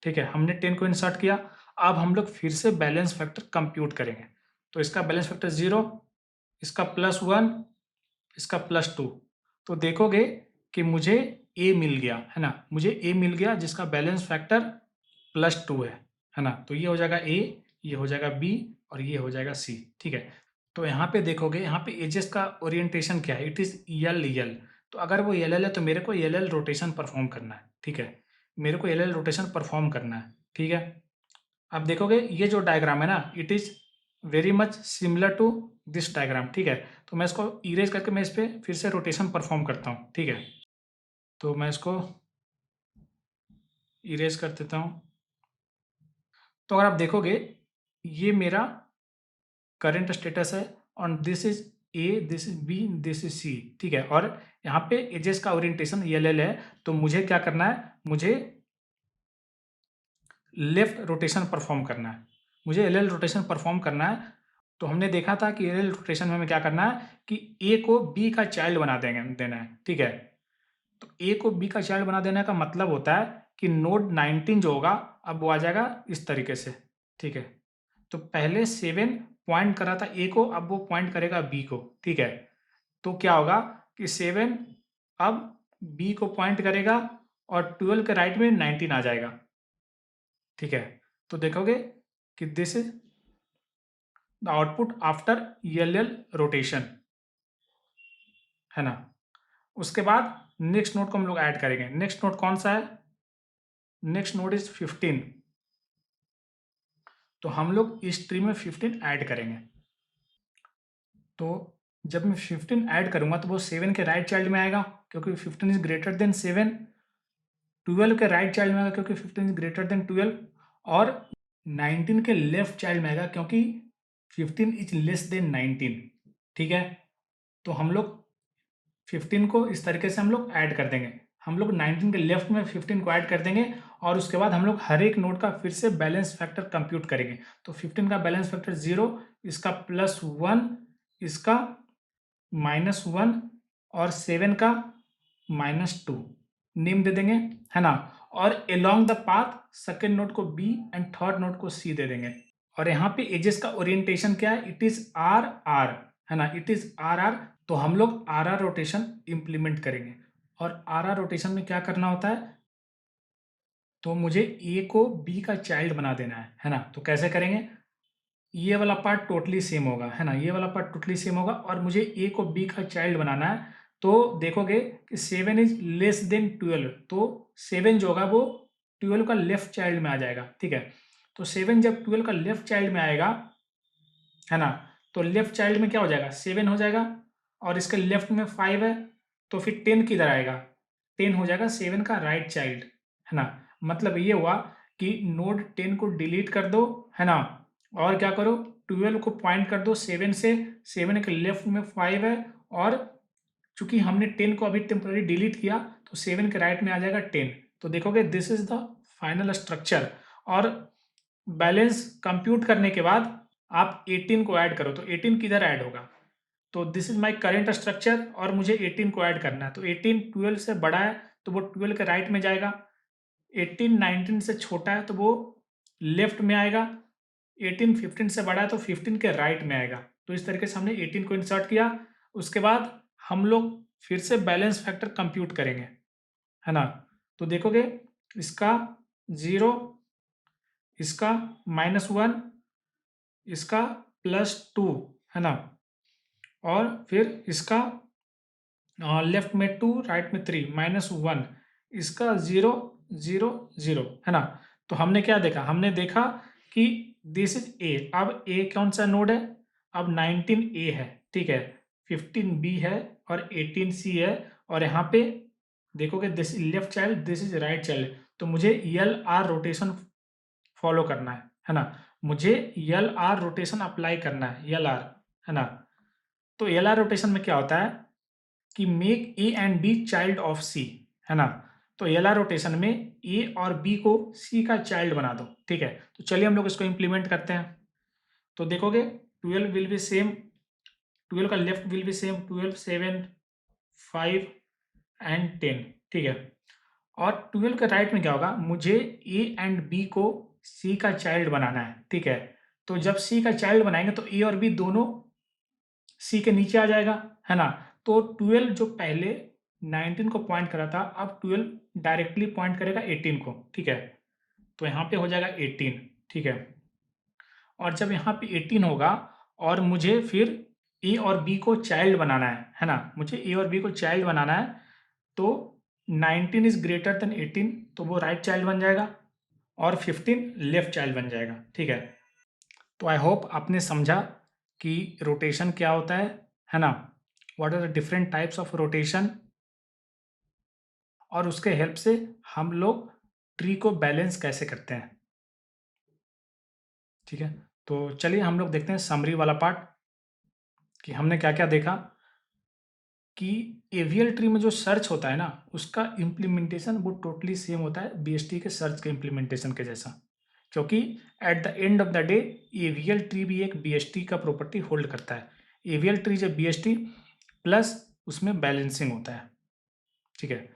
ठीक है? हमने 10 को इंसर्ट किया, अब हम लोग फिर से बैलेंस फैक्टर कंप्यूट करेंगे। तो इसका बैलेंस फैक्टर 0, इसका +1, इसका +2। तो देखोगे कि मुझे ए मिल गया, है ना? मुझे ए मिल गया जिसका बैलेंस फैक्टर +2 है ना? तो ये हो जाएगा ए, ये हो जाएगा बी और ये हो जाएगा सी, ठीक है? तो यहाँ पे देखोगे, यहाँ पे एजेस का ओरिएंटेशन क्या है? इट इज़ यल यल। तो अगर वो यल है तो मेरे को यल रोटेशन परफॉर्म करना है, ठीक है? मेरे को यल रोटेशन परफॉर्म करना है, ठीक है? अब देखोगे ये जो डायग्राम है ना, it is very much similar to this diagram, ठीक है? तो मैं इसको इरेज करके मैं इस पे फिर से रोटेशन परफॉर्म करता हूँ, ठीक है? तो मैं इसको इरेज कर देता हूँ। तो अगर आप देखोगे, ये मेरा करंट स्टेटस है और this is A, this is B, this is C, ठीक है? और यहाँ पे एजेस का ओरिएंटेशन एल है, तो मुझे क्या करना है? मुझे लेफ्ट रोटेशन परफॉर्म करना है। मुझे एल रोटेशन परफॉर्म करना है। तो हमने देखा था कि एल रोटेशन में हमें क्या करना है कि ए को बी का चाइल्ड बना देना है, ठीक है? तो ए को बी का चाइल्ड बना देने का मतलब होता है कि नोड 19 जो होगा, अब वो आ जाएगा इस तरीके से, ठीक है? तो पहले 7 पॉइंट कर रहा था ए को, अब वो पॉइंट करेगा बी को, ठीक है? तो क्या होगा कि 7 अब बी को पॉइंट करेगा और 12 के राइट में 19 आ जाएगा, ठीक है? तो देखोगे कि this is the output after L rotation, है ना? उसके बाद नेक्स्ट नोड को हम लोग ऐड करेंगे। नेक्स्ट नोड कौन सा है? Next node is 15। तो हम लोग इस ट्री में 15 ऐड करेंगे। तो जब मैं 15 ऐड करूंगा तो वो 7 के राइट चाइल्ड में आएगा क्योंकि 15 इज ग्रेटर देन 7। 12 के राइट चाइल्ड में आएगा क्योंकि 15 इज ग्रेटर देन 12। और 19 के लेफ्ट चाइल्ड में आएगा क्योंकि 15 इज लेस देन 19, ठीक है? तो हम लोग 15 को इस तरीके से हम लोग ऐड कर देंगे। हम लोग 19 के लेफ्ट में 15 को ऐड कर देंगे और उसके बाद हम लोग हर एक नोड का फिर से बैलेंस फैक्टर कंप्यूट करेंगे। तो 15 का बैलेंस फैक्टर 0, इसका +1, इसका -1 और 7 का -2 नेम दे देंगे, है ना? और along the path second node को बी एंड थर्ड नोड को सी दे देंगे। और यहाँ पे एजेस का ओरिएंटेशन क्या है? इट इज आर आर, है ना? It is R R. तो हम लोग आर आर रोटेशन इंप्लीमेंट करेंगे। और आर आर रोटेशन में क्या करना होता है? तो मुझे ए को बी का चाइल्ड बना देना है ना? तो कैसे करेंगे? ये वाला पार्ट टोटली सेम होगा, है ना? ये वाला पार्ट टोटली सेम होगा और मुझे ए को बी का चाइल्ड बनाना है। तो देखोगे कि 7 इज लेस देन 12, तो 7 जो होगा वो 12 का लेफ्ट चाइल्ड में आ जाएगा, ठीक है? तो 7 जब 12 का लेफ्ट चाइल्ड में आएगा, है ना? तो लेफ्ट चाइल्ड में क्या हो जाएगा? 7 हो जाएगा और इसके लेफ्ट में 5 है, तो फिर 10 किधर आएगा? 10 हो जाएगा 7 का राइट चाइल्ड, है ना? मतलब ये हुआ कि नोड 10 को डिलीट कर दो, है ना? और क्या करो? 12 को पॉइंट कर दो 7 से। 7 के लेफ्ट में 5 है और चूंकि हमने 10 को अभी टेम्पररी डिलीट किया तो 7 के राइट में आ जाएगा 10। तो देखोगे this is the final structure. और बैलेंस कंप्यूट करने के बाद आप 18 को ऐड करो, तो 18 किधर ऐड होगा? तो this is my current structure और मुझे 18 को ऐड करना है। तो 18 12 से बड़ा है तो वो 12 के राइट में जाएगा। 18 19 से छोटा है तो वो लेफ्ट में आएगा। 18 15 से बड़ा है तो 15 के राइट में आएगा। तो इस तरीके से हमने 18 को इंसर्ट किया। उसके बाद हम लोग फिर से बैलेंस फैक्टर कंप्यूट करेंगे, है ना? तो देखोगे इसका 0, इसका -1, इसका +2, है ना? और फिर इसका लेफ्ट में 2, राइट में 3, -1, इसका 0 0 0, है ना? तो हमने क्या देखा? हमने देखा कि दिस इज ए। अब ए कौन सा नोड है? अब 19 ए है, ठीक है? 15 बी है और 18 सी है। और यहाँ पे देखोगे this is left child, this is right child. तो मुझे एल आर रोटेशन फॉलो करना है ना? मुझे एल आर रोटेशन अप्लाई करना है, एल आर, है ना? तो एलआर रोटेशन में क्या होता है कि make A and B child of C, है ना। तो एलआर रोटेशन में ए और बी को सी का चाइल्ड बना दो, ठीक है। तो चलिए हम लोग इसको इंप्लीमेंट करते हैं। तो देखोगे 12 विल बी सेम, 12 का left will be same, 12 7 5 and 10, ठीक है। और 12 के राइट में क्या होगा, मुझे ए एंड बी को सी का चाइल्ड बनाना है, ठीक है। तो जब सी का चाइल्ड बनाएंगे तो ए और बी दोनों सी के नीचे आ जाएगा, है ना। तो 12 जो पहले 19 को पॉइंट करा था, अब 12 डायरेक्टली पॉइंट करेगा 18 को, ठीक है। तो यहाँ पे हो जाएगा 18, ठीक है। और जब यहाँ पे 18 होगा और मुझे फिर ए और बी को चाइल्ड बनाना है ना, मुझे ए और बी को चाइल्ड बनाना है, तो 19 इज ग्रेटर देन 18, तो वो राइट चाइल्ड बन जाएगा और 15 लेफ्ट चाइल्ड बन जाएगा, ठीक है। तो आई होप आपने समझा कि रोटेशन क्या होता है ना, what are the different types of rotation, और उसके हेल्प से हम लोग ट्री को बैलेंस कैसे करते हैं, ठीक है। तो चलिए हम लोग देखते हैं समरी वाला पार्ट कि हमने क्या क्या देखा कि एवीएल ट्री में जो सर्च होता है ना, उसका इम्प्लीमेंटेशन वो टोटली सेम होता है बीएसटी के सर्च के इम्प्लीमेंटेशन के जैसा, क्योंकि at the end of the day AVL tree भी एक बीएसटी का प्रॉपर्टी होल्ड करता है। एवीएल ट्री जो बीएसटी प्लस उसमें बैलेंसिंग होता है, ठीक है।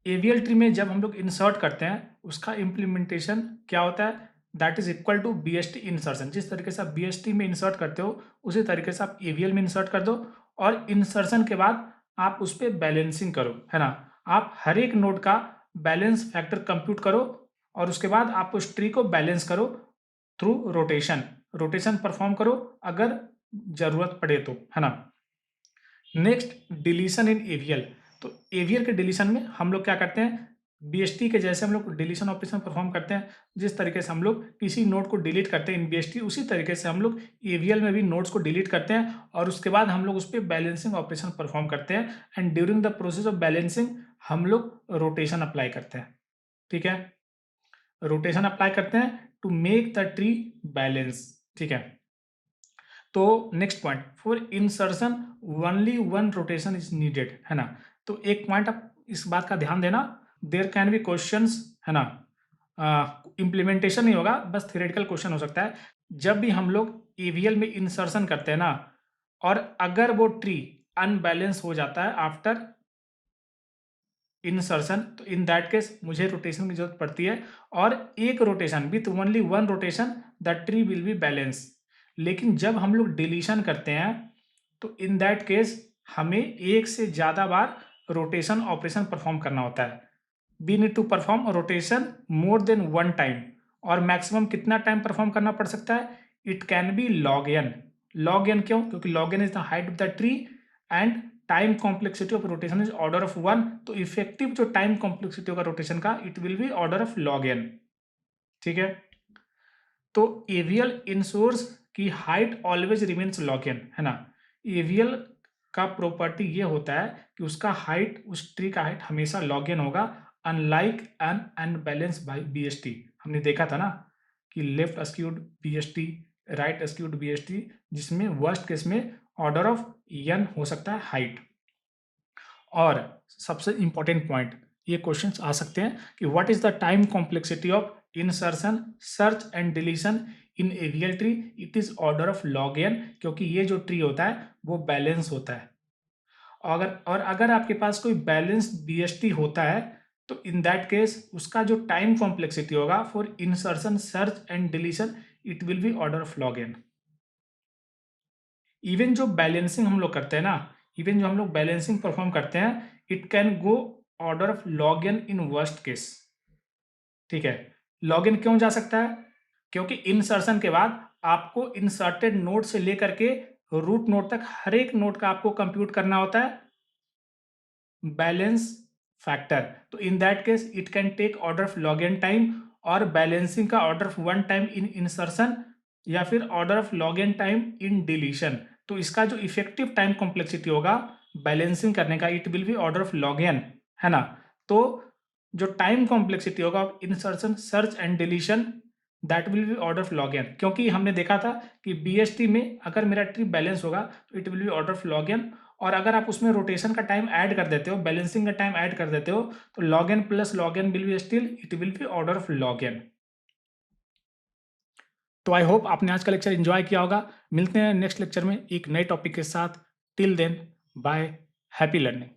एवीएल ट्री में जब हम लोग इंसर्ट करते हैं उसका इम्प्लीमेंटेशन क्या होता है, that is equal to BST insertion. जिस तरीके से आप बीएसटी में इंसर्ट करते हो उसी तरीके से आप एवीएल में इंसर्ट कर दो, और इंसर्शन के बाद आप उस पर बैलेंसिंग करो, है ना। आप हर एक नोड का बैलेंस फैक्टर कंप्यूट करो और उसके बाद आप उस ट्री को बैलेंस करो थ्रू रोटेशन, रोटेशन परफॉर्म करो अगर जरूरत पड़े तो, है ना। Next, deletion in AVL. तो एवीएल के डिलीशन में हम लोग क्या करते हैं, बीएसटी के जैसे हम लोग डिलीशन ऑपरेशन परफॉर्म करते हैं। जिस तरीके से हम लोग किसी नोड को डिलीट करते हैं इन बीएसटी, उसी तरीके से हम लोग एवीएल में भी नोड्स को डिलीट करते हैं और उसके बाद हम लोग उस पर बैलेंसिंग ऑपरेशन परफॉर्म करते हैं। And during the process of balancing हम लोग रोटेशन अप्लाई करते हैं, ठीक है। रोटेशन अप्लाई करते हैं to make the tree balance, ठीक है। तो next point, for insertion only one rotation is needed, है ना। तो एक पॉइंट आप इस बात का ध्यान देना, देयर कैन बी क्वेश्चंस, है ना, इम्प्लीमेंटेशन नहीं होगा, बस थियोरेटिकल क्वेश्चन हो सकता है। जब भी हम लोग एवीएल में इंसर्शन करते हैं ना, और अगर वो ट्री अनबैलेंस हो जाता है आफ्टर इंसर्शन, तो इन दैट केस मुझे रोटेशन की जरूरत पड़ती है, और एक rotation with only one rotation the tree will be balance. लेकिन जब हम लोग डिलीशन करते हैं तो इन दैट केस हमें एक से ज़्यादा बार रोटेशन ऑपरेशन परफॉर्म करना होता है। We need to perform rotation more than one time, और मैक्सिमम कितना टाइम परफॉर्म करना पड़ सकता है, it can be log N. Log N क्यों, क्योंकि log N is the height of the tree and time complexity of rotation is order of one. तो effective जो टाइम कॉम्प्लेक्सिटी होगा रोटेशन का, it will be order of log N, ठीक है। तो AVL ensures की height always remains log N, है ना। एवीएल का प्रॉपर्टी ये होता है कि उसका हाइट, उस ट्री का हाइट हमेशा लॉग एन होगा, unlike an unbalance by BST. हमने देखा था ना कि left skewed BST, right skewed BST, जिसमें वर्स्ट केस में ऑर्डर ऑफ एन हो सकता है हाइट। और सबसे इंपॉर्टेंट पॉइंट, ये क्वेश्चंस आ सकते हैं कि what is the time complexity of insertion, search and deletion in AVL tree, it is order of log N, क्योंकि ये जो ट्री होता है वो बैलेंस होता है। अगर आपके पास कोई बैलेंस्ड बीएसटी होता है तो इन दैट केस उसका जो टाइम कॉम्प्लेक्सिटी होगा for insertion, search and deletion, it will be order of log N. Even जो बैलेंसिंग हम लोग करते हैं ना, इवन जो हम लोग बैलेंसिंग परफॉर्म करते हैं, it can go order of log N in worst case, ठीक है। लॉग इन क्यों जा सकता है, क्योंकि इंसर्शन के बाद आपको इंसर्टेड नोड से लेकर के रूट नोड तक हर एक नोड का आपको कंप्यूट करना होता है बैलेंस फैक्टर। तो in that case it can take order of log N time, और बैलेंसिंग का order of one time in insertion, या फिर order of log N time in deletion. तो इसका जो इफेक्टिव टाइम कॉम्प्लेक्सिटी होगा बैलेंसिंग करने का, it will be order of log N, है ना। तो जो टाइम कॉम्प्लेक्सिटी होगा insertion, search and deletion, that will be order of log n, क्योंकि हमने देखा था कि BST में अगर मेरा ट्री बैलेंस होगा तो it will be order of log n, और अगर आप उसमें रोटेशन का टाइम ऐड कर देते हो, बैलेंसिंग का टाइम ऐड कर देते हो, तो log n plus log n will be still it will be order of log n। तो आई होप आपने आज का लेक्चर एंजॉय किया होगा। मिलते हैं नेक्स्ट लेक्चर में एक नए टॉपिक के साथ। Till then bye, happy learning.